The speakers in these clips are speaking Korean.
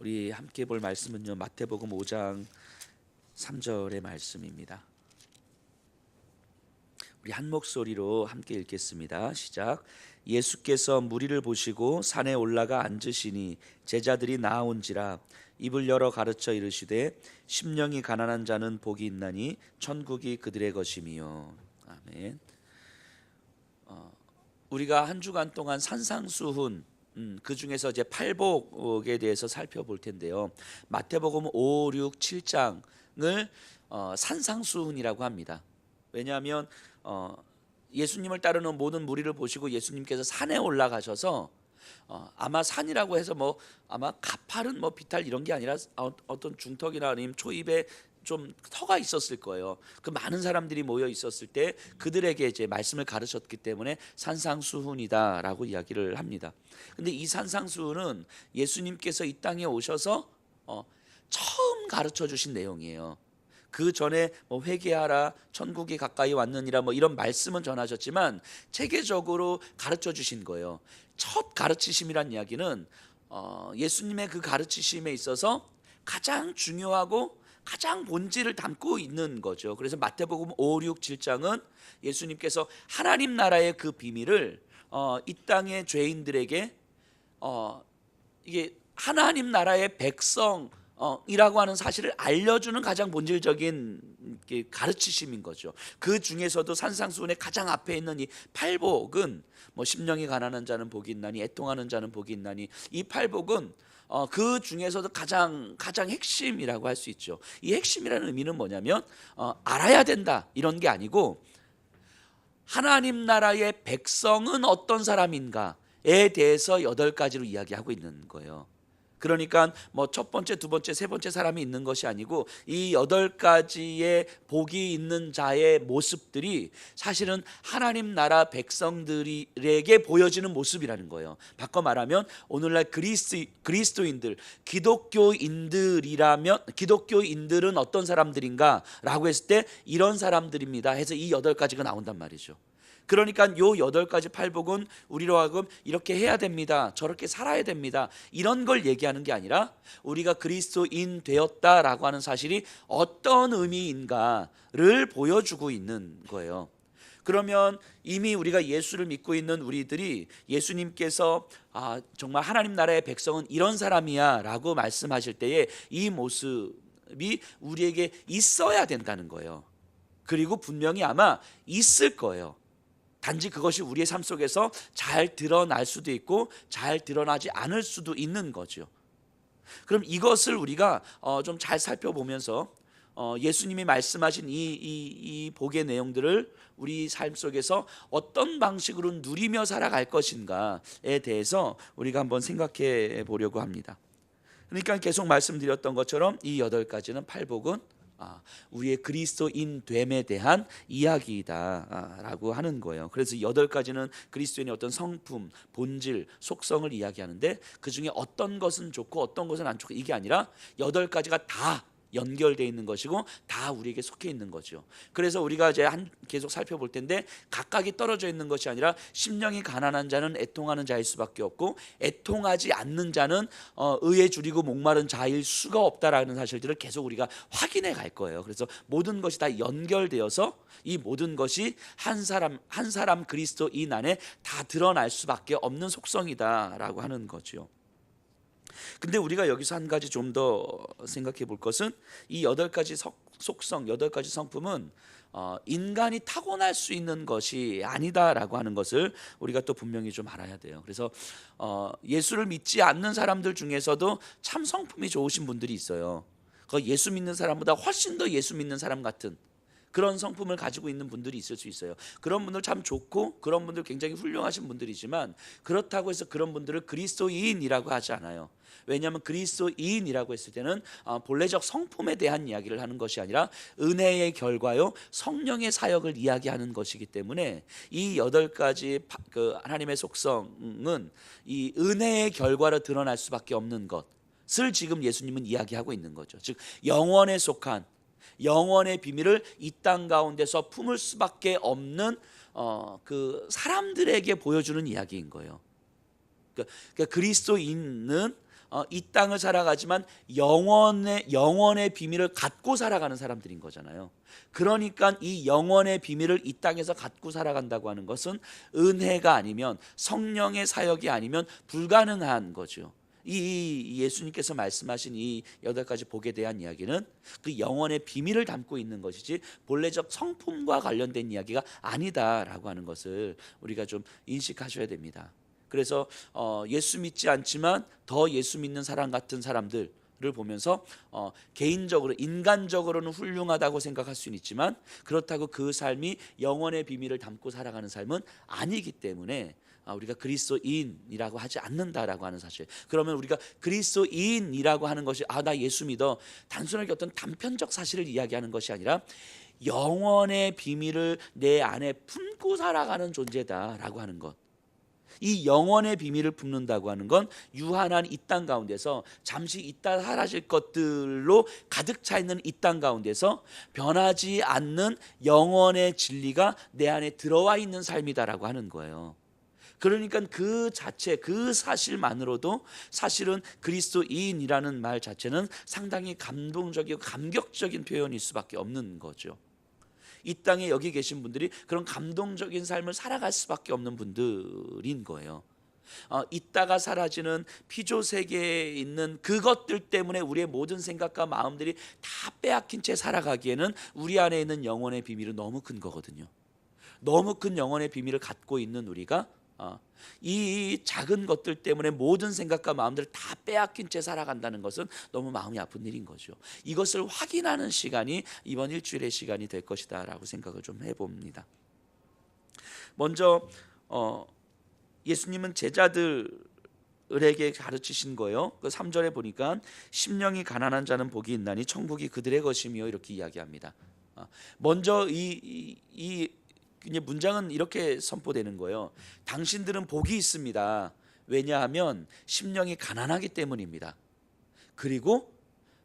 우리 함께 볼 말씀은요, 마태복음 5장 3절의 말씀입니다. 우리 한 목소리로 함께 읽겠습니다. 시작. 예수께서 무리를 보시고 산에 올라가 앉으시니 제자들이 나아온지라 입을 열어 가르쳐 이르시되 심령이 가난한 자는 복이 있나니 천국이 그들의 것이미요. 아멘. 우리가 한 주간 동안 산상수훈 그 중에서 이제 팔복에 대해서 살펴볼 텐데요. 마태복음 5, 6, 7장을 산상수훈이라고 합니다. 왜냐하면 예수님을 따르는 모든 무리를 보시고 예수님께서 산에 올라가셔서 아마 산이라고 해서 뭐 아마 가파른 뭐 비탈 이런 게 아니라 어떤 중턱이나 아니면 초입에 좀 터가 있었을 거예요. 그 많은 사람들이 모여 있었을 때 그들에게 이제 말씀을 가르쳤기 때문에 산상수훈이다라고 이야기를 합니다. 근데 이 산상수훈은 예수님께서 이 땅에 오셔서 처음 가르쳐 주신 내용이에요. 그 전에 뭐 회개하라, 천국이 가까이 왔느니라 뭐 이런 말씀은 전하셨지만 체계적으로 가르쳐 주신 거예요. 첫 가르치심이란 이야기는 예수님의 그 가르치심에 있어서 가장 중요하고 가장 본질을 담고 있는 거죠. 그래서 마태복음 5, 6, 7장은 예수님께서 하나님 나라의 그 비밀을 이 땅의 죄인들에게 이게 하나님 나라의 백성 이라고 하는 사실을 알려주는 가장 본질적인 가르치심인 거죠. 그 중에서도 산상수훈의 가장 앞에 있는 이 팔복은 뭐 심령이 가난한 자는 복이 있나니 애통하는 자는 복이 있나니 이 팔복은 그 중에서도 가장 핵심이라고 할 수 있죠. 이 핵심이라는 의미는 뭐냐면 알아야 된다 이런 게 아니고 하나님 나라의 백성은 어떤 사람인가에 대해서 8가지로 이야기하고 있는 거예요. 그러니까 뭐 첫 번째, 두 번째, 세 번째 사람이 있는 것이 아니고 이 8가지의 복이 있는 자의 모습들이 사실은 하나님 나라 백성들에게 보여지는 모습이라는 거예요. 바꿔 말하면 오늘날 그리스도인들, 기독교인들은 어떤 사람들인가라고 했을 때 이런 사람들입니다 해서 이 8가지가 나온단 말이죠. 그러니까 요 8가지 팔복은 우리로 하여금 이렇게 해야 됩니다, 저렇게 살아야 됩니다 이런 걸 얘기하는 게 아니라 우리가 그리스도인 되었다라고 하는 사실이 어떤 의미인가를 보여주고 있는 거예요. 그러면 이미 우리가 예수를 믿고 있는 우리들이 예수님께서 정말 하나님 나라의 백성은 이런 사람이야 라고 말씀하실 때에 이 모습이 우리에게 있어야 된다는 거예요. 그리고 분명히 아마 있을 거예요. 단지 그것이 우리의 삶 속에서 잘 드러날 수도 있고 잘 드러나지 않을 수도 있는 거죠. 그럼 이것을 우리가 좀 잘 살펴보면서 예수님이 말씀하신 이 복의 내용들을 우리 삶 속에서 어떤 방식으로 누리며 살아갈 것인가에 대해서 우리가 한번 생각해 보려고 합니다. 그러니까 계속 말씀드렸던 것처럼 이 8가지는 팔복은 우리의 그리스도인 됨에 대한 이야기이다 라고 하는 거예요. 그래서 8가지는 그리스도인의 어떤 성품, 본질, 속성을 이야기하는데 그 중에 어떤 것은 좋고 어떤 것은 안 좋고 이게 아니라 8가지가 다 연결되어 있는 것이고 다 우리에게 속해 있는 거죠. 그래서 우리가 이제 계속 살펴볼 텐데 각각이 떨어져 있는 것이 아니라 심령이 가난한 자는 애통하는 자일 수밖에 없고 애통하지 않는 자는 의에 줄이고 목마른 자일 수가 없다라는 사실들을 계속 우리가 확인해 갈 거예요. 그래서 모든 것이 다 연결되어서 이 모든 것이 한 사람 그리스도인 안에 다 드러날 수밖에 없는 속성이다라고 하는 거죠. 근데 우리가 여기서 한 가지 좀 더 생각해 볼 것은 이 8가지 속성, 8가지 성품은 인간이 타고날 수 있는 것이 아니다라고 하는 것을 우리가 또 분명히 좀 알아야 돼요. 그래서 예수를 믿지 않는 사람들 중에서도 참 성품이 좋으신 분들이 있어요. 그 예수 믿는 사람보다 훨씬 더 예수 믿는 사람 같은 그런 성품을 가지고 있는 분들이 있을 수 있어요. 그런 분들 참 좋고 그런 분들 굉장히 훌륭하신 분들이지만 그렇다고 해서 그런 분들을 그리스도인이라고 하지 않아요. 왜냐하면 그리스도인이라고 했을 때는 본래적 성품에 대한 이야기를 하는 것이 아니라 은혜의 결과요 성령의 사역을 이야기하는 것이기 때문에 이 8가지 그 하나님의 속성은 이 은혜의 결과로 드러날 수밖에 없는 것을 지금 예수님은 이야기하고 있는 거죠. 즉 영원에 속한 영원의 비밀을 이 땅 가운데서 품을 수밖에 없는 그 사람들에게 보여주는 이야기인 거예요. 그러니까 그리스도인은 이 땅을 살아가지만 영원의 비밀을 갖고 살아가는 사람들인 거잖아요. 그러니까 이 영원의 비밀을 이 땅에서 갖고 살아간다고 하는 것은 은혜가 아니면, 성령의 사역이 아니면 불가능한 거죠. 이 예수님께서 말씀하신 이 8가지 복에 대한 이야기는 그 영원의 비밀을 담고 있는 것이지 본래적 성품과 관련된 이야기가 아니다라고 하는 것을 우리가 좀 인식하셔야 됩니다. 그래서 예수 믿지 않지만 더 예수 믿는 사람 같은 사람들을 보면서 개인적으로, 인간적으로는 훌륭하다고 생각할 수는 있지만 그렇다고 그 삶이 영원의 비밀을 담고 살아가는 삶은 아니기 때문에 우리가 그리스도인이라고 하지 않는다라고 하는 사실. 그러면 우리가 그리스도인이라고 하는 것이 나 예수 믿어, 단순하게 어떤 단편적 사실을 이야기하는 것이 아니라 영원의 비밀을 내 안에 품고 살아가는 존재다라고 하는 것. 이 영원의 비밀을 품는다고 하는 건 유한한 이 땅 가운데서 잠시 있다 사라질 것들로 가득 차 있는 이 땅 가운데서 변하지 않는 영원의 진리가 내 안에 들어와 있는 삶이다라고 하는 거예요. 그러니까 그 자체, 그 사실만으로도 사실은 그리스도인이라는 말 자체는 상당히 감동적이고 감격적인 표현일 수밖에 없는 거죠. 이 땅에 여기 계신 분들이 그런 감동적인 삶을 살아갈 수밖에 없는 분들인 거예요. 있다가 사라지는 피조 세계에 있는 그것들 때문에 우리의 모든 생각과 마음들이 다 빼앗긴 채 살아가기에는 우리 안에 있는 영혼의 비밀은 너무 큰 거거든요. 너무 큰 영혼의 비밀을 갖고 있는 우리가 이 작은 것들 때문에 모든 생각과 마음들을 다 빼앗긴 채 살아간다는 것은 너무 마음이 아픈 일인 거죠. 이것을 확인하는 시간이 이번 일주일의 시간이 될 것이다 라고 생각을 좀 해봅니다. 먼저 예수님은 제자들에게 가르치신 거예요. 그 3절에 보니까 심령이 가난한 자는 복이 있나니 천국이 그들의 것이며 이렇게 이야기합니다. 먼저 이 문장은 이렇게 선포되는 거예요. 당신들은 복이 있습니다. 왜냐하면 심령이 가난하기 때문입니다. 그리고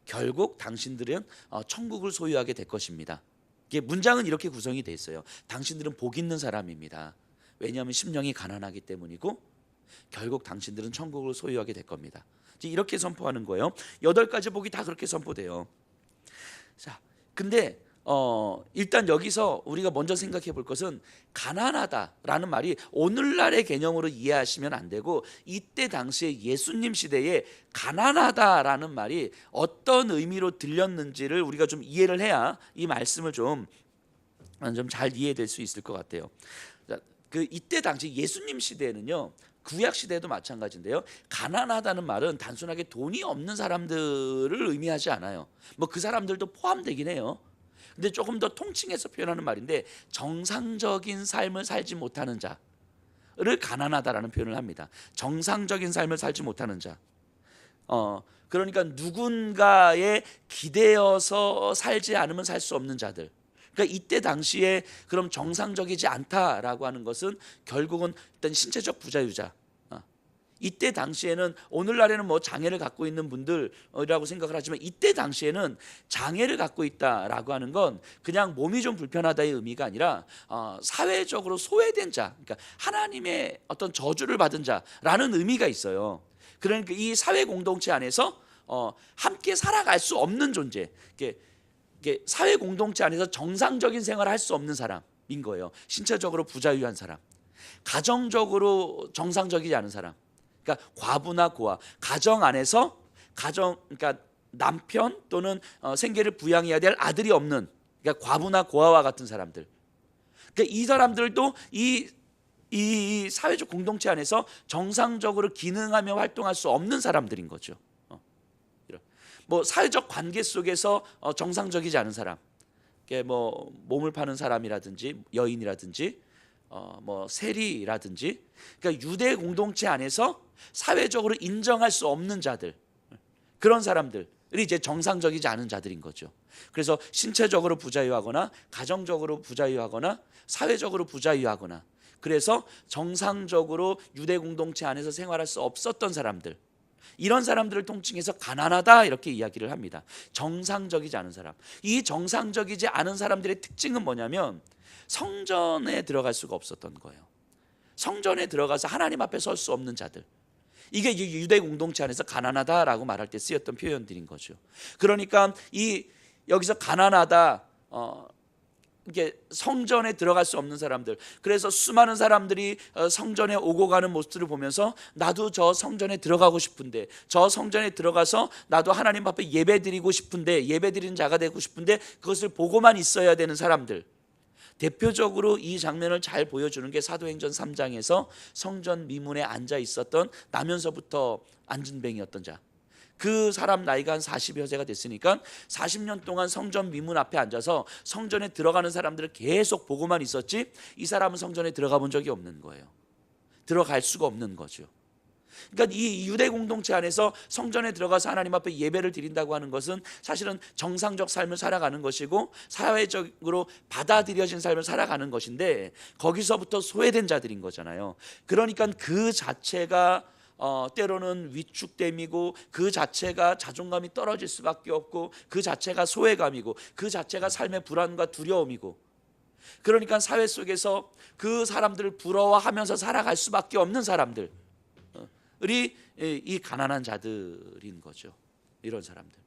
결국 당신들은 천국을 소유하게 될 것입니다. 이게 문장은 이렇게 구성이 돼 있어요. 당신들은 복 있는 사람입니다. 왜냐하면 심령이 가난하기 때문이고 결국 당신들은 천국을 소유하게 될 겁니다. 이렇게 선포하는 거예요. 8가지 복이 다 그렇게 선포돼요. 자, 근데 일단 여기서 우리가 먼저 생각해 볼 것은 가난하다라는 말이 오늘날의 개념으로 이해하시면 안 되고 이때 당시에 예수님 시대에 가난하다라는 말이 어떤 의미로 들렸는지를 우리가 좀 이해를 해야 이 말씀을 좀 잘 이해될 수 있을 것 같아요. 그 이때 당시 예수님 시대에는요, 구약 시대도 마찬가지인데요, 가난하다는 말은 단순하게 돈이 없는 사람들을 의미하지 않아요. 뭐 그 사람들도 포함되긴 해요. 근데 조금 더 통칭해서 표현하는 말인데 정상적인 삶을 살지 못하는 자를 가난하다라는 표현을 합니다. 정상적인 삶을 살지 못하는 자. 그러니까 누군가에 기대어서 살지 않으면 살 수 없는 자들. 그러니까 이때 당시에 그럼 정상적이지 않다라고 하는 것은 결국은 일단 신체적 부자유자. 이때 당시에는 오늘날에는 뭐 장애를 갖고 있는 분들이라고 생각을 하지만 이때 당시에는 장애를 갖고 있다라고 하는 건 그냥 몸이 좀 불편하다의 의미가 아니라 사회적으로 소외된 자, 그러니까 하나님의 어떤 저주를 받은 자라는 의미가 있어요. 그러니까 이 사회 공동체 안에서 함께 살아갈 수 없는 존재, 이게 사회 공동체 안에서 정상적인 생활을 할 수 없는 사람인 거예요. 신체적으로 부자유한 사람, 가정적으로 정상적이지 않은 사람. 그러니까 과부나 고아, 가정 안에서 그러니까 남편 또는 생계를 부양해야 될 아들이 없는, 그러니까 과부나 고아와 같은 사람들. 그러니까 이 사람들도 이 사회적 공동체 안에서 정상적으로 기능하며 활동할 수 없는 사람들인 거죠. 뭐 사회적 관계 속에서 정상적이지 않은 사람, 뭐 몸을 파는 사람이라든지 여인이라든지 뭐 세리라든지, 그러니까 유대 공동체 안에서 사회적으로 인정할 수 없는 자들, 그런 사람들이 이제 정상적이지 않은 자들인 거죠. 그래서 신체적으로 부자유하거나 가정적으로 부자유하거나 사회적으로 부자유하거나, 그래서 정상적으로 유대 공동체 안에서 생활할 수 없었던 사람들, 이런 사람들을 통칭해서 가난하다 이렇게 이야기를 합니다. 정상적이지 않은 사람. 이 정상적이지 않은 사람들의 특징은 뭐냐면 성전에 들어갈 수가 없었던 거예요. 성전에 들어가서 하나님 앞에 설 수 없는 자들. 이게 유대 공동체 안에서 가난하다라고 말할 때 쓰였던 표현들인 거죠. 그러니까 이 여기서 가난하다, 이게 성전에 들어갈 수 없는 사람들, 그래서 수많은 사람들이 성전에 오고 가는 모습들을 보면서 나도 저 성전에 들어가고 싶은데, 저 성전에 들어가서 나도 하나님 앞에 예배드리고 싶은데, 예배드리는 자가 되고 싶은데 그것을 보고만 있어야 되는 사람들. 대표적으로 이 장면을 잘 보여주는 게 사도행전 3장에서 성전 미문에 앉아 있었던 나면서부터 안진뱅이였던 자. 그 사람 나이가 한 40여 세가 됐으니까 40년 동안 성전 미문 앞에 앉아서 성전에 들어가는 사람들을 계속 보고만 있었지, 이 사람은 성전에 들어가 본 적이 없는 거예요. 들어갈 수가 없는 거죠. 그러니까 이 유대 공동체 안에서 성전에 들어가서 하나님 앞에 예배를 드린다고 하는 것은 사실은 정상적 삶을 살아가는 것이고 사회적으로 받아들여진 삶을 살아가는 것인데, 거기서부터 소외된 자들인 거잖아요. 그러니까 그 자체가 때로는 위축됨이고, 그 자체가 자존감이 떨어질 수밖에 없고, 그 자체가 소외감이고, 그 자체가 삶의 불안과 두려움이고, 그러니까 사회 속에서 그 사람들을 부러워하면서 살아갈 수밖에 없는 사람들이 이 가난한 자들인 거죠. 이런 사람들.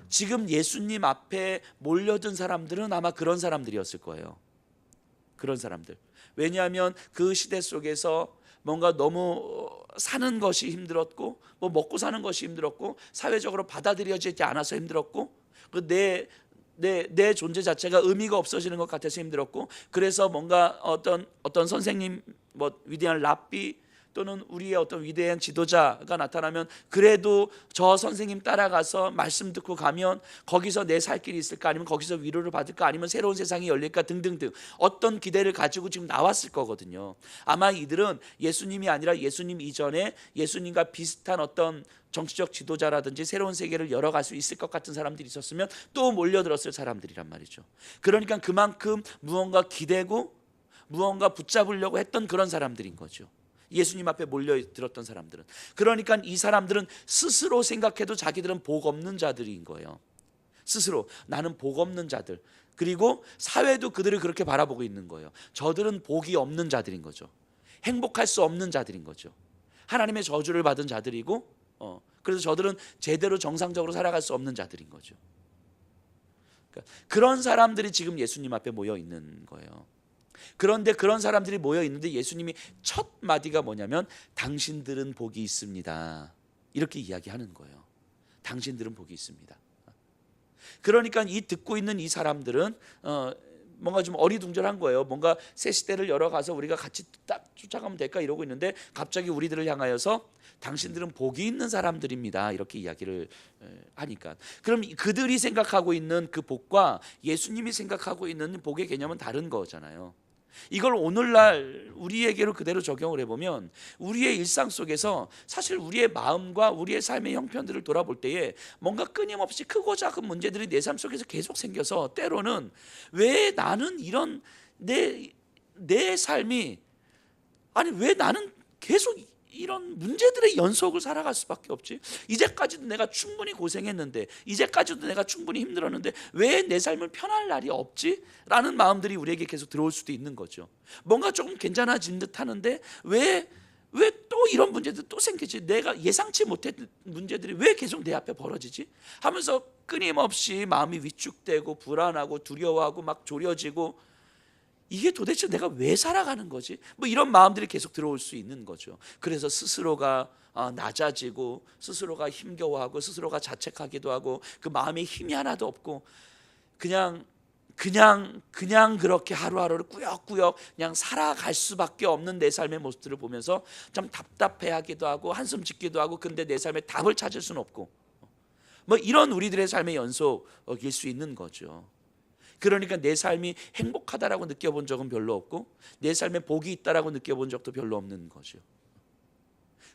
지금 예수님 앞에 몰려든 사람들은 아마 그런 사람들이었을 거예요. 그런 사람들. 왜냐하면 그 시대 속에서 뭔가 너무 사는 것이 힘들었고, 뭐 먹고 사는 것이 힘들었고, 사회적으로 받아들여지지 않아서 힘들었고, 내 존재 자체가 의미가 없어지는 것 같아서 힘들었고, 그래서 뭔가 어떤 선생님, 뭐 위대한 랍비 또는 우리의 어떤 위대한 지도자가 나타나면 그래도 저 선생님 따라가서 말씀 듣고 가면 거기서 내 살 길이 있을까, 아니면 거기서 위로를 받을까, 아니면 새로운 세상이 열릴까 등등등 어떤 기대를 가지고 지금 나왔을 거거든요. 아마 이들은 예수님이 아니라 예수님 이전에 예수님과 비슷한 어떤 정치적 지도자라든지 새로운 세계를 열어갈 수 있을 것 같은 사람들이 있었으면 또 몰려들었을 사람들이란 말이죠. 그러니까 그만큼 무언가 기대고 무언가 붙잡으려고 했던 그런 사람들인 거죠. 예수님 앞에 몰려들었던 사람들은. 그러니까 이 사람들은 스스로 생각해도 자기들은 복 없는 자들인 거예요. 스스로 나는 복 없는 자들. 그리고 사회도 그들을 그렇게 바라보고 있는 거예요. 저들은 복이 없는 자들인 거죠. 행복할 수 없는 자들인 거죠. 하나님의 저주를 받은 자들이고, 그래서 저들은 제대로 정상적으로 살아갈 수 없는 자들인 거죠. 그러니까 그런 사람들이 지금 예수님 앞에 모여 있는 거예요. 그런데 그런 사람들이 모여 있는데 예수님이 첫 마디가 뭐냐면 당신들은 복이 있습니다. 이렇게 이야기하는 거예요. 당신들은 복이 있습니다. 그러니까 이 듣고 있는 이 사람들은 뭔가 좀 어리둥절한 거예요. 뭔가 새 시대를 열어가서 우리가 같이 딱 쫓아가면 될까 이러고 있는데, 갑자기 우리들을 향하여서 당신들은 복이 있는 사람들입니다. 이렇게 이야기를 하니까, 그럼 그들이 생각하고 있는 그 복과 예수님이 생각하고 있는 복의 개념은 다른 거잖아요. 이걸 오늘날 우리에게로 그대로 적용을 해보면 우리의 일상 속에서 사실 우리의 마음과 우리의 삶의 형편들을 돌아볼 때에 뭔가 끊임없이 크고 작은 문제들이 내 삶 속에서 계속 생겨서, 때로는 왜 나는 이런 내 삶이, 아니 왜 나는 계속 이런 문제들의 연속을 살아갈 수밖에 없지? 이제까지도 내가 충분히 고생했는데, 이제까지도 내가 충분히 힘들었는데 왜 내 삶을 편할 날이 없지? 라는 마음들이 우리에게 계속 들어올 수도 있는 거죠. 뭔가 조금 괜찮아진 듯 하는데 왜 또 이런 문제들 또 생기지? 내가 예상치 못했던 문제들이 왜 계속 내 앞에 벌어지지? 하면서 끊임없이 마음이 위축되고 불안하고 두려워하고 막 졸여지고, 이게 도대체 내가 왜 살아가는 거지? 뭐 이런 마음들이 계속 들어올 수 있는 거죠. 그래서 스스로가 낮아지고, 스스로가 힘겨워하고, 스스로가 자책하기도 하고, 그 마음에 힘이 하나도 없고 그냥 그렇게 하루하루를 꾸역꾸역 그냥 살아갈 수밖에 없는 내 삶의 모습들을 보면서 좀 답답해하기도 하고 한숨 짓기도 하고, 근데 내 삶에 답을 찾을 수는 없고, 뭐 이런 우리들의 삶의 연속일 수 있는 거죠. 그러니까 내 삶이 행복하다라고 느껴본 적은 별로 없고, 내 삶에 복이 있다라고 느껴본 적도 별로 없는 거죠.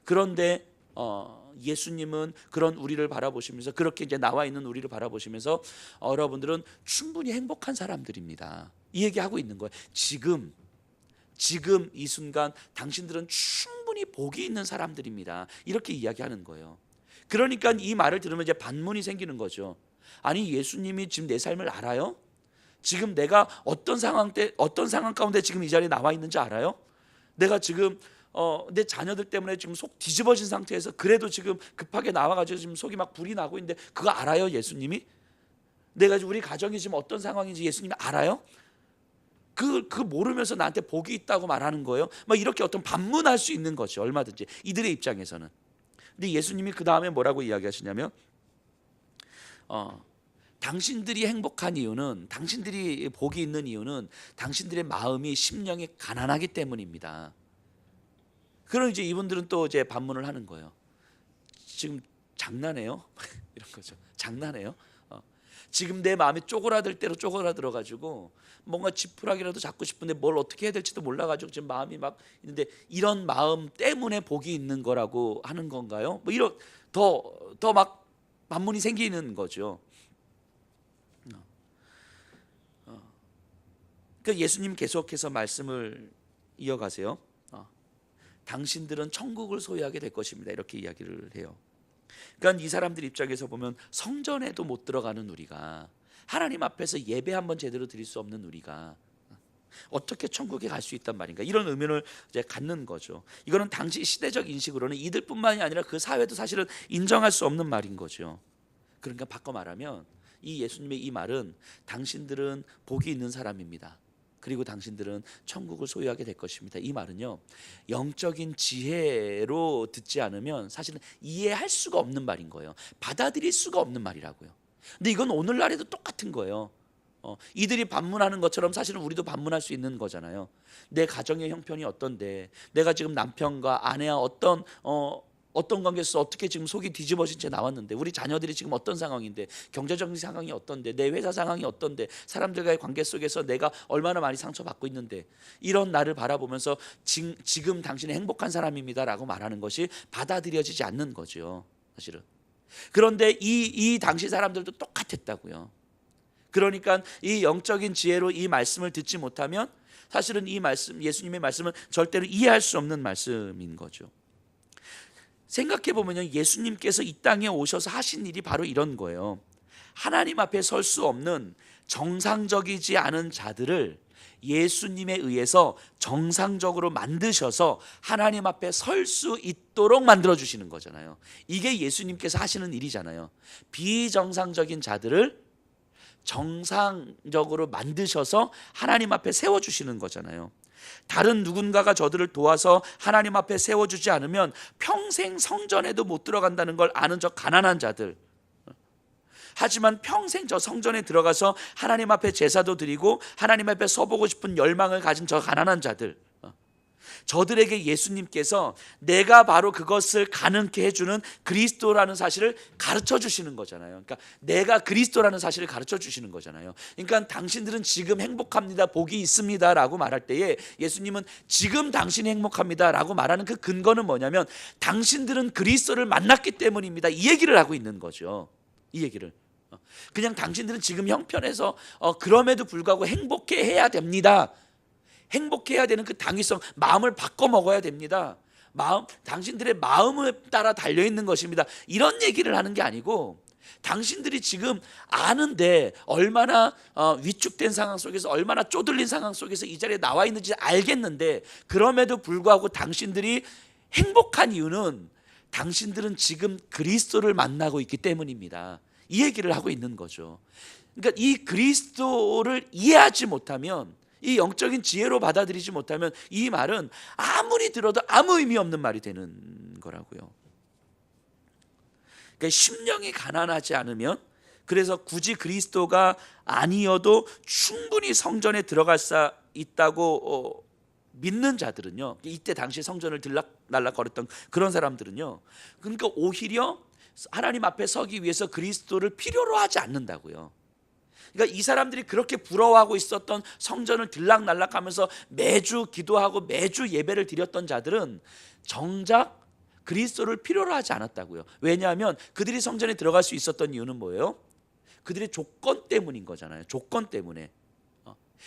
그런데 예수님은 그런 우리를 바라보시면서, 그렇게 이제 나와 있는 우리를 바라보시면서 여러분들은 충분히 행복한 사람들입니다. 이 얘기하고 있는 거예요. 지금 이 순간 당신들은 충분히 복이 있는 사람들입니다. 이렇게 이야기하는 거예요. 그러니까 이 말을 들으면 이제 반문이 생기는 거죠. 아니 예수님이 지금 내 삶을 알아요? 지금 내가 어떤 상황 가운데 지금 이 자리에 나와 있는지 알아요? 내가 지금 내 자녀들 때문에 지금 속 뒤집어진 상태에서 그래도 지금 급하게 나와가지고 지금 속이 막 불이 나고 있는데 그거 알아요, 예수님이? 내가 우리 가정이 지금 어떤 상황인지 예수님이 알아요? 그 모르면서 나한테 복이 있다고 말하는 거예요? 막 이렇게 어떤 반문할 수 있는 거죠, 얼마든지 이들의 입장에서는. 근데 예수님이 그 다음에 뭐라고 이야기하시냐면 당신들이 행복한 이유는, 당신들이 복이 있는 이유는 당신들의 마음이 심령이 가난하기 때문입니다. 그럼 이제 이분들은 또 이제 반문을 하는 거예요. 지금 장난해요? 이런 거죠. 장난해요? 지금 내 마음이 쪼그라들 대로 쪼그라들어 가지고 뭔가 지푸라기라도 잡고 싶은데 뭘 어떻게 해야 될지도 몰라가지고 지금 마음이 막 있는데 이런 마음 때문에 복이 있는 거라고 하는 건가요? 뭐 이런 더 막 반문이 생기는 거죠. 그러니까 예수님 계속해서 말씀을 이어가세요. 당신들은 천국을 소유하게 될 것입니다. 이렇게 이야기를 해요. 그러니까 이 사람들 입장에서 보면 성전에도 못 들어가는 우리가, 하나님 앞에서 예배 한번 제대로 드릴 수 없는 우리가 어떻게 천국에 갈 수 있단 말인가, 이런 의문을 이제 갖는 거죠. 이거는 당시 시대적 인식으로는 이들뿐만이 아니라 그 사회도 사실은 인정할 수 없는 말인 거죠. 그러니까 바꿔 말하면 이 예수님의 이 말은 당신들은 복이 있는 사람입니다. 그리고 당신들은 천국을 소유하게 될 것입니다. 이 말은요, 영적인 지혜로 듣지 않으면 사실은 이해할 수가 없는 말인 거예요. 받아들일 수가 없는 말이라고요. 근데 이건 오늘날에도 똑같은 거예요. 이들이 반문하는 것처럼 사실은 우리도 반문할 수 있는 거잖아요. 내 가정의 형편이 어떤데, 내가 지금 남편과 아내와 어떤 관계에서 어떻게 지금 속이 뒤집어진 채 나왔는데, 우리 자녀들이 지금 어떤 상황인데, 경제적인 상황이 어떤데, 내 회사 상황이 어떤데, 사람들과의 관계 속에서 내가 얼마나 많이 상처받고 있는데, 이런 나를 바라보면서 지금 당신은 행복한 사람입니다라고 말하는 것이 받아들여지지 않는 거죠, 사실은. 그런데 이 당시 사람들도 똑같았다고요. 그러니까 이 영적인 지혜로 이 말씀을 듣지 못하면 사실은 이 말씀, 예수님의 말씀은 절대로 이해할 수 없는 말씀인 거죠. 생각해 보면요, 예수님께서 이 땅에 오셔서 하신 일이 바로 이런 거예요. 하나님 앞에 설 수 없는 정상적이지 않은 자들을 예수님에 의해서 정상적으로 만드셔서 하나님 앞에 설 수 있도록 만들어 주시는 거잖아요. 이게 예수님께서 하시는 일이잖아요. 비정상적인 자들을 정상적으로 만드셔서 하나님 앞에 세워주시는 거잖아요. 다른 누군가가 저들을 도와서 하나님 앞에 세워주지 않으면 평생 성전에도 못 들어간다는 걸 아는 저 가난한 자들, 하지만 평생 저 성전에 들어가서 하나님 앞에 제사도 드리고 하나님 앞에 서보고 싶은 열망을 가진 저 가난한 자들, 저들에게 예수님께서 내가 바로 그것을 가능케 해주는 그리스도라는 사실을 가르쳐 주시는 거잖아요. 그러니까 내가 그리스도라는 사실을 가르쳐 주시는 거잖아요. 그러니까 당신들은 지금 행복합니다, 복이 있습니다 라고 말할 때에 예수님은 지금 당신이 행복합니다 라고 말하는 그 근거는 뭐냐면 당신들은 그리스도를 만났기 때문입니다, 이 얘기를 하고 있는 거죠. 이 얘기를 그냥 당신들은 지금 형편에서 그럼에도 불구하고 행복해 해야 됩니다, 행복해야 되는 그 당위성, 마음을 바꿔 먹어야 됩니다, 당신들의 마음에 따라 달려있는 것입니다, 이런 얘기를 하는 게 아니고, 당신들이 지금 아는데 얼마나 위축된 상황 속에서, 얼마나 쪼들린 상황 속에서 이 자리에 나와 있는지 알겠는데, 그럼에도 불구하고 당신들이 행복한 이유는 당신들은 지금 그리스도를 만나고 있기 때문입니다, 이 얘기를 하고 있는 거죠. 그러니까 이 그리스도를 이해하지 못하면, 이 영적인 지혜로 받아들이지 못하면 이 말은 아무리 들어도 아무 의미 없는 말이 되는 거라고요. 그러니까 심령이 가난하지 않으면, 그래서 굳이 그리스도가 아니어도 충분히 성전에 들어갈 수 있다고 믿는 자들은요, 이때 당시 성전을 들락날락거렸던 그런 사람들은요, 그러니까 오히려 하나님 앞에 서기 위해서 그리스도를 필요로 하지 않는다고요. 그러니까 이 사람들이 그렇게 부러워하고 있었던 성전을 들락날락하면서 매주 기도하고 매주 예배를 드렸던 자들은 정작 그리스도를 필요로 하지 않았다고요. 왜냐하면 그들이 성전에 들어갈 수 있었던 이유는 뭐예요? 그들의 조건 때문인 거잖아요. 조건 때문에,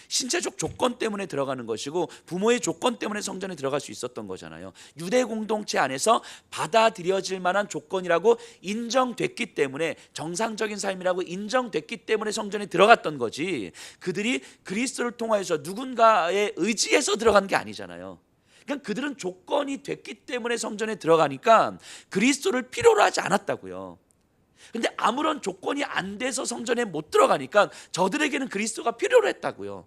신체적 조건 때문에 들어가는 것이고, 부모의 조건 때문에 성전에 들어갈 수 있었던 거잖아요. 유대 공동체 안에서 받아들여질 만한 조건이라고 인정됐기 때문에, 정상적인 삶이라고 인정됐기 때문에 성전에 들어갔던 거지, 그들이 그리스도를 통하여서 누군가의 의지에서 들어간 게 아니잖아요. 그러니까 그들은 조건이 됐기 때문에 성전에 들어가니까 그리스도를 필요로 하지 않았다고요. 근데 아무런 조건이 안 돼서 성전에 못 들어가니까 저들에게는 그리스도가 필요로 했다고요.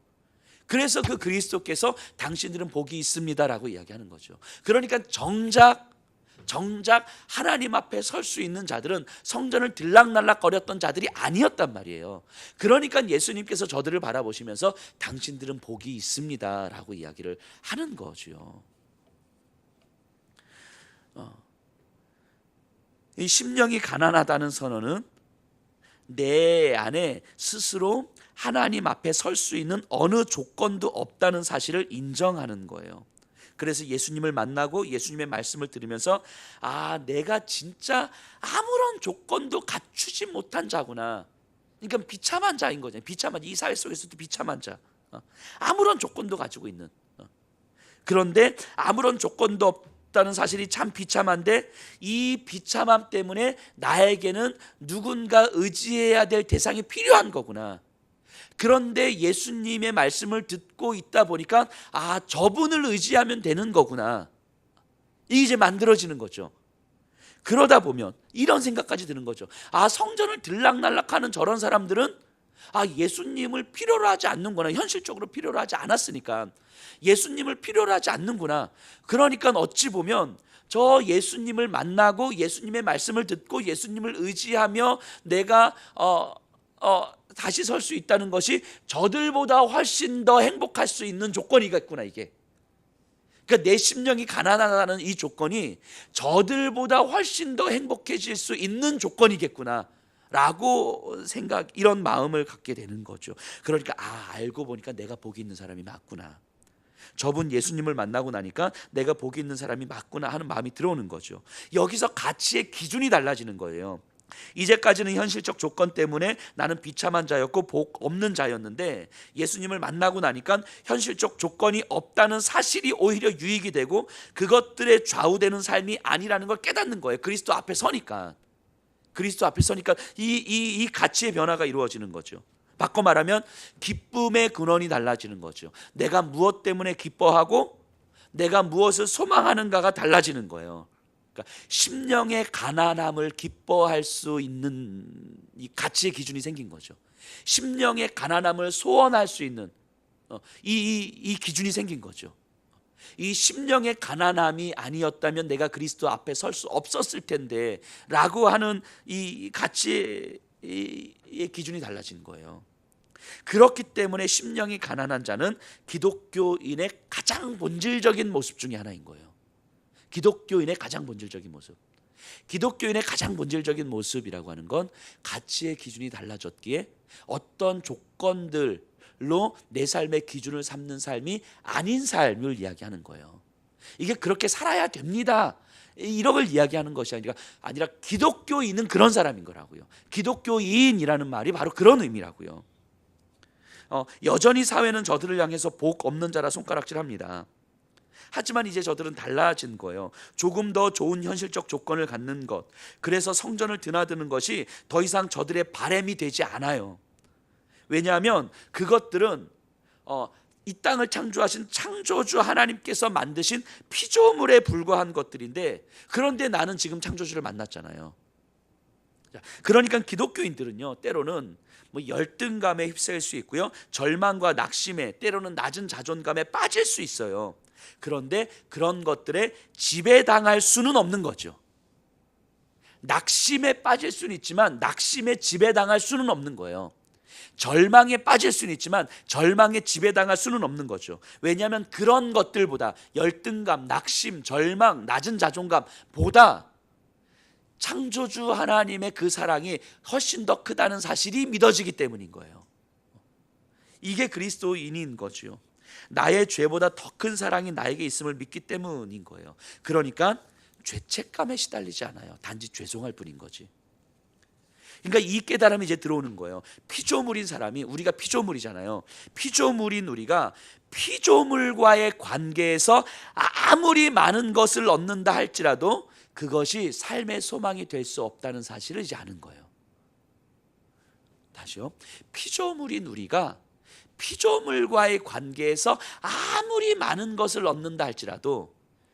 그래서 그 그리스도께서 당신들은 복이 있습니다라고 이야기하는 거죠. 그러니까 정작 하나님 앞에 설 수 있는 자들은 성전을 들락날락거렸던 자들이 아니었단 말이에요. 그러니까 예수님께서 저들을 바라보시면서 당신들은 복이 있습니다라고 이야기를 하는 거죠. 이 심령이 가난하다는 선언은 내 안에 스스로 하나님 앞에 설 수 있는 어느 조건도 없다는 사실을 인정하는 거예요. 그래서 예수님을 만나고 예수님의 말씀을 들으면서 내가 진짜 아무런 조건도 갖추지 못한 자구나. 그러니까 비참한 자인 거죠. 비참한, 이 사회 속에서도 비참한 자. 아무런 조건도 가지고 있는. 그런데 아무런 조건도 없다는 사실이 참 비참한데 이 비참함 때문에 나에게는 누군가 의지해야 될 대상이 필요한 거구나. 그런데 예수님의 말씀을 듣고 있다 보니까 저분을 의지하면 되는 거구나. 이게 이제 만들어지는 거죠. 그러다 보면 이런 생각까지 드는 거죠. 성전을 들락날락하는 저런 사람들은 예수님을 필요로 하지 않는구나. 현실적으로 필요로 하지 않았으니까 예수님을 필요로 하지 않는구나. 그러니까 어찌 보면 저 예수님을 만나고 예수님의 말씀을 듣고 예수님을 의지하며 내가 다시 설 수 있다는 것이 저들보다 훨씬 더 행복할 수 있는 조건이겠구나. 이게 그러니까 내 심령이 가난하다는 이 조건이 저들보다 훨씬 더 행복해질 수 있는 조건이겠구나 라고 이런 마음을 갖게 되는 거죠. 그러니까 알고 보니까 내가 복이 있는 사람이 맞구나. 저분 예수님을 만나고 나니까 내가 복이 있는 사람이 맞구나 하는 마음이 들어오는 거죠. 여기서 가치의 기준이 달라지는 거예요. 이제까지는 현실적 조건 때문에 나는 비참한 자였고 복 없는 자였는데 예수님을 만나고 나니까 현실적 조건이 없다는 사실이 오히려 유익이 되고 그것들에 좌우되는 삶이 아니라는 걸 깨닫는 거예요. 그리스도 앞에 서니까 이 가치의 변화가 이루어지는 거죠. 바꿔 말하면 기쁨의 근원이 달라지는 거죠. 내가 무엇 때문에 기뻐하고 내가 무엇을 소망하는가가 달라지는 거예요. 그러니까 심령의 가난함을 기뻐할 수 있는 이 가치의 기준이 생긴 거죠. 심령의 가난함을 소원할 수 있는 이 기준이 생긴 거죠. 이 심령의 가난함이 아니었다면 내가 그리스도 앞에 설 수 없었을 텐데 라고 하는 이 가치의 기준이 달라진 거예요. 그렇기 때문에 심령이 가난한 자는 기독교인의 가장 본질적인 모습 중에 하나인 거예요. 기독교인의 가장 본질적인 모습. 기독교인의 가장 본질적인 모습이라고 하는 건 가치의 기준이 달라졌기에 어떤 조건들로 내 삶의 기준을 삼는 삶이 아닌 삶을 이야기하는 거예요. 이게 그렇게 살아야 됩니다. 이런 걸 이야기하는 것이 아니라 기독교인은 그런 사람인 거라고요. 기독교인이라는 말이 바로 그런 의미라고요. 여전히 사회는 저들을 향해서 복 없는 자라 손가락질합니다. 하지만 이제 저들은 달라진 거예요. 조금 더 좋은 현실적 조건을 갖는 것, 그래서 성전을 드나드는 것이 더 이상 저들의 바람이 되지 않아요. 왜냐하면 그것들은 이 땅을 창조하신 창조주 하나님께서 만드신 피조물에 불과한 것들인데, 그런데 나는 지금 창조주를 만났잖아요. 그러니까 기독교인들은요, 때로는 열등감에 휩싸일 수 있고요, 절망과 낙심에, 때로는 낮은 자존감에 빠질 수 있어요. 그런데 그런 것들에 지배당할 수는 없는 거죠. 낙심에 빠질 수는 있지만 낙심에 지배당할 수는 없는 거예요. 절망에 빠질 수는 있지만 절망에 지배당할 수는 없는 거죠. 왜냐하면 그런 것들보다, 열등감, 낙심, 절망, 낮은 자존감보다 창조주 하나님의 그 사랑이 훨씬 더 크다는 사실이 믿어지기 때문인 거예요. 이게 그리스도인인 거죠. 나의 죄보다 더 큰 사랑이 나에게 있음을 믿기 때문인 거예요. 그러니까 죄책감에 시달리지 않아요. 단지 죄송할 뿐인 거지. 그러니까 이 깨달음이 이제 들어오는 거예요. 피조물인 사람이, 우리가 피조물이잖아요. 피조물인 우리가 피조물과의 관계에서 아무리 많은 것을 얻는다 할지라도 그것이 삶의 소망이 될 수 없다는 사실을 이제 아는 거예요. 다시요. 피조물인 우리가 피조물과의 관계에서 아무리 많은 것을 얻는다 할지라도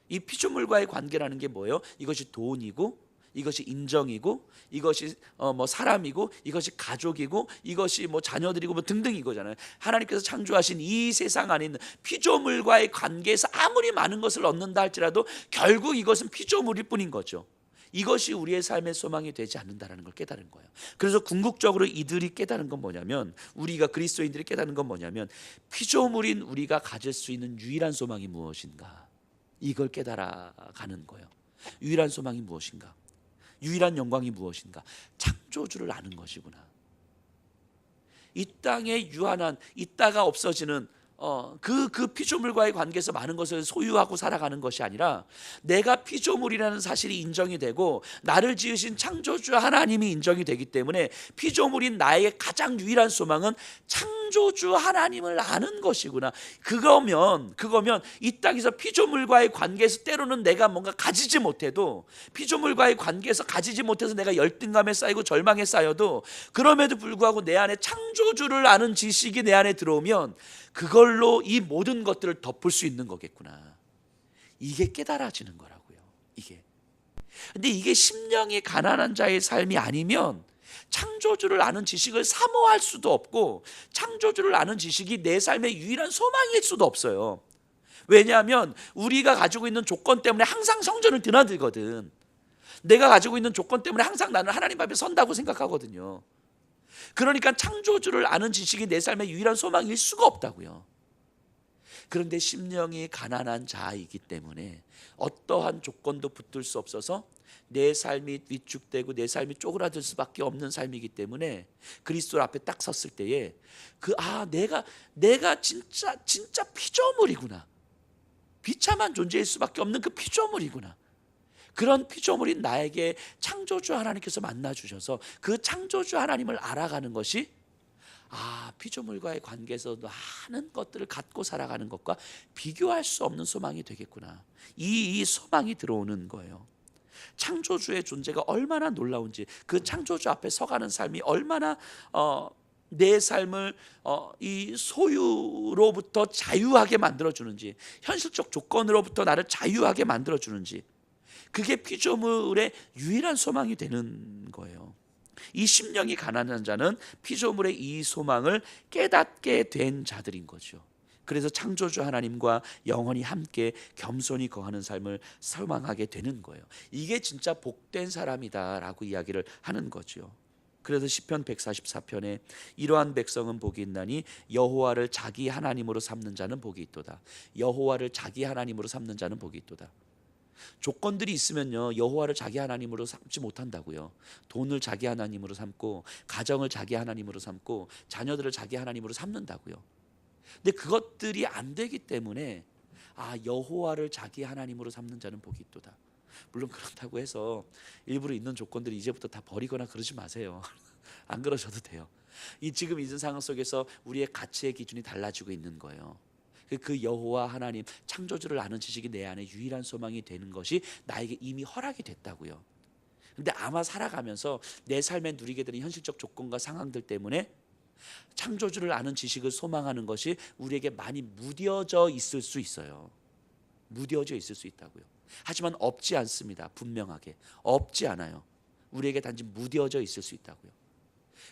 이 피조물과의 관계라는 게 뭐예요? 이것이 돈이고, 이것이 인정이고, 이것이 사람이고, 이것이 가족이고, 이것이 자녀들이고 등등 이거잖아요. 하나님께서 창조하신 이 세상 안에 있는 피조물과의 관계에서 아무리 많은 것을 얻는다 할지라도 결국 이것은 피조물일 뿐인 거죠. 이것이 우리의 삶의 소망이 되지 않는다라는 걸 깨달은 거예요. 그래서 궁극적으로 이들이 깨달은 건 뭐냐면, 우리가 그리스도인들이 깨달은 건 뭐냐면, 피조물인 우리가 가질 수 있는 유일한 소망이 무엇인가, 이걸 깨달아가는 거예요. 유일한 소망이 무엇인가, 유일한 영광이 무엇인가, 창조주를 아는 것이구나. 이 땅에 유한한, 있다가 없어지는 그 피조물과의 관계에서 많은 것을 소유하고 살아가는 것이 아니라, 내가 피조물이라는 사실이 인정이 되고 나를 지으신 창조주 하나님이 인정이 되기 때문에 피조물인 나의 가장 유일한 소망은 창조주 하나님을 아는 것이구나. 그거면 이 땅에서 피조물과의 관계에서 때로는 내가 뭔가 가지지 못해도, 피조물과의 관계에서 가지지 못해서 내가 열등감에 쌓이고 절망에 쌓여도, 그럼에도 불구하고 내 안에 창조주를 아는 지식이 내 안에 들어오면 그걸로 이 모든 것들을 덮을 수 있는 거겠구나. 이게 깨달아지는 거라고요. 이게. 근데 이게 심령이 가난한 자의 삶이 아니면 창조주를 아는 지식을 사모할 수도 없고, 창조주를 아는 지식이 내 삶의 유일한 소망일 수도 없어요. 왜냐하면 우리가 가지고 있는 조건 때문에 항상 성전을 드나들거든. 내가 가지고 있는 조건 때문에 항상 나는 하나님 앞에 선다고 생각하거든요. 그러니까 창조주를 아는 지식이 내 삶의 유일한 소망일 수가 없다고요. 그런데 심령이 가난한 자이기 때문에 어떠한 조건도 붙들 수 없어서 내 삶이 위축되고 내 삶이 쪼그라들 수밖에 없는 삶이기 때문에, 그리스도 앞에 딱 섰을 때에 내가 진짜 피조물이구나, 비참한 존재일 수밖에 없는 그 피조물이구나. 그런 피조물인 나에게 창조주 하나님께서 만나주셔서 그 창조주 하나님을 알아가는 것이, 피조물과의 관계에서 많은 것들을 갖고 살아가는 것과 비교할 수 없는 소망이 되겠구나. 이 소망이 들어오는 거예요. 창조주의 존재가 얼마나 놀라운지, 그 창조주 앞에 서가는 삶이 얼마나 내 삶을 이 소유로부터 자유하게 만들어주는지, 현실적 조건으로부터 나를 자유하게 만들어주는지, 그게 피조물의 유일한 소망이 되는 거예요. 이 심령이 가난한 자는 피조물의 이 소망을 깨닫게 된 자들인 거죠. 그래서 창조주 하나님과 영원히 함께 겸손히 거하는 삶을 소망하게 되는 거예요. 이게 진짜 복된 사람이다라고 이야기를 하는 거죠. 그래서 시편 144편에 이러한 백성은 복이 있나니 여호와를 자기 하나님으로 삼는 자는 복이 있도다. 여호와를 자기 하나님으로 삼는 자는 복이 있도다. 조건들이 있으면요, 여호와를 자기 하나님으로 삼지 못한다고요. 돈을 자기 하나님으로 삼고, 가정을 자기 하나님으로 삼고, 자녀들을 자기 하나님으로 삼는다고요. 근데 그것들이 안 되기 때문에 여호와를 자기 하나님으로 삼는 자는 복이 있도다. 물론 그렇다고 해서 일부러 있는 조건들을 이제부터 다 버리거나 그러지 마세요. 안 그러셔도 돼요. 지금 있는 상황 속에서 우리의 가치의 기준이 달라지고 있는 거예요. 그 여호와 하나님 창조주를 아는 지식이 내 안에 유일한 소망이 되는 것이 나에게 이미 허락이 됐다고요. 근데 아마 살아가면서 내 삶에 누리게 되는 현실적 조건과 상황들 때문에 창조주를 아는 지식을 소망하는 것이 우리에게 많이 무뎌져 있을 수 있어요. 무뎌져 있을 수 있다고요. 하지만 없지 않습니다. 분명하게 없지 않아요. 우리에게 단지 무뎌져 있을 수 있다고요.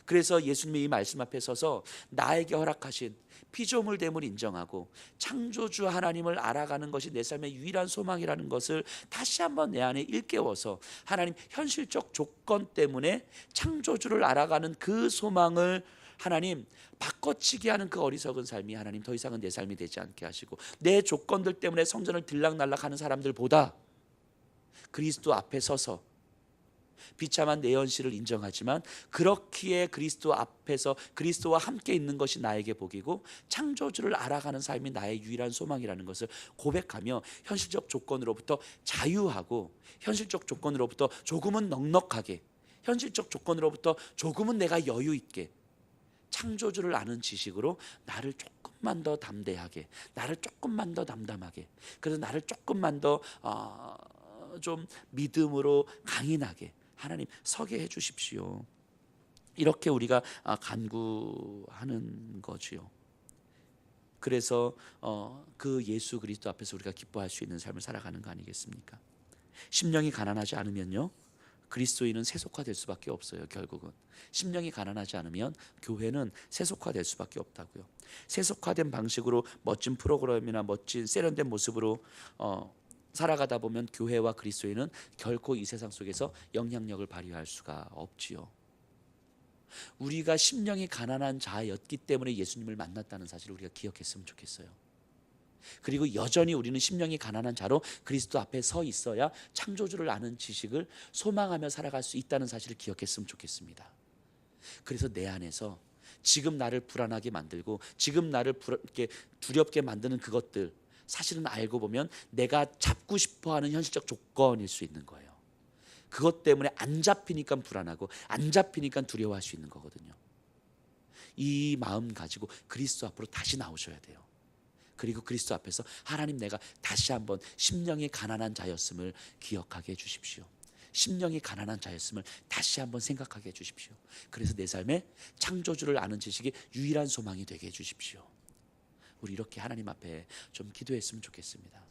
그래서 예수님이 이 말씀 앞에 서서 나에게 허락하신 피조물됨을 인정하고 창조주 하나님을 알아가는 것이 내 삶의 유일한 소망이라는 것을 다시 한번 내 안에 일깨워서, 하나님 현실적 조건 때문에 창조주를 알아가는 그 소망을 하나님 바꿔치기 하는 그 어리석은 삶이 하나님 더 이상은 내 삶이 되지 않게 하시고, 내 조건들 때문에 성전을 들락날락하는 사람들보다 그리스도 앞에 서서 비참한 내 현실을 인정하지만 그렇기에 그리스도 앞에서 그리스도와 함께 있는 것이 나에게 복이고, 창조주를 알아가는 삶이 나의 유일한 소망이라는 것을 고백하며 현실적 조건으로부터 자유하고, 현실적 조건으로부터 조금은 넉넉하게, 현실적 조건으로부터 조금은 내가 여유 있게 창조주를 아는 지식으로 나를 조금만 더 담대하게, 나를 조금만 더 담담하게, 그래서 나를 조금만 더 좀 믿음으로 강인하게 하나님 서게 해 주십시오. 이렇게 우리가 간구하는 거지요. 그래서 그 예수 그리스도 앞에서 우리가 기뻐할 수 있는 삶을 살아가는 거 아니겠습니까? 심령이 가난하지 않으면요, 그리스도인은 세속화될 수밖에 없어요. 결국은 심령이 가난하지 않으면 교회는 세속화될 수밖에 없다고요. 세속화된 방식으로 멋진 프로그램이나 멋진 세련된 모습으로 살아가다 보면 교회와 그리스도인은 결코 이 세상 속에서 영향력을 발휘할 수가 없지요. 우리가 심령이 가난한 자였기 때문에 예수님을 만났다는 사실을 우리가 기억했으면 좋겠어요. 그리고 여전히 우리는 심령이 가난한 자로 그리스도 앞에 서 있어야 창조주를 아는 지식을 소망하며 살아갈 수 있다는 사실을 기억했으면 좋겠습니다. 그래서 내 안에서 지금 나를 불안하게 만들고 지금 나를 이렇게 두렵게 만드는 그것들, 사실은 알고 보면 내가 잡고 싶어하는 현실적 조건일 수 있는 거예요. 그것 때문에 안 잡히니까 불안하고 안 잡히니까 두려워할 수 있는 거거든요. 이 마음 가지고 그리스도 앞으로 다시 나오셔야 돼요. 그리고 그리스도 앞에서 하나님, 내가 다시 한번 심령이 가난한 자였음을 기억하게 해주십시오. 심령이 가난한 자였음을 다시 한번 생각하게 해주십시오. 그래서 내 삶에 창조주를 아는 지식이 유일한 소망이 되게 해주십시오. 우리 이렇게 하나님 앞에 좀 기도했으면 좋겠습니다.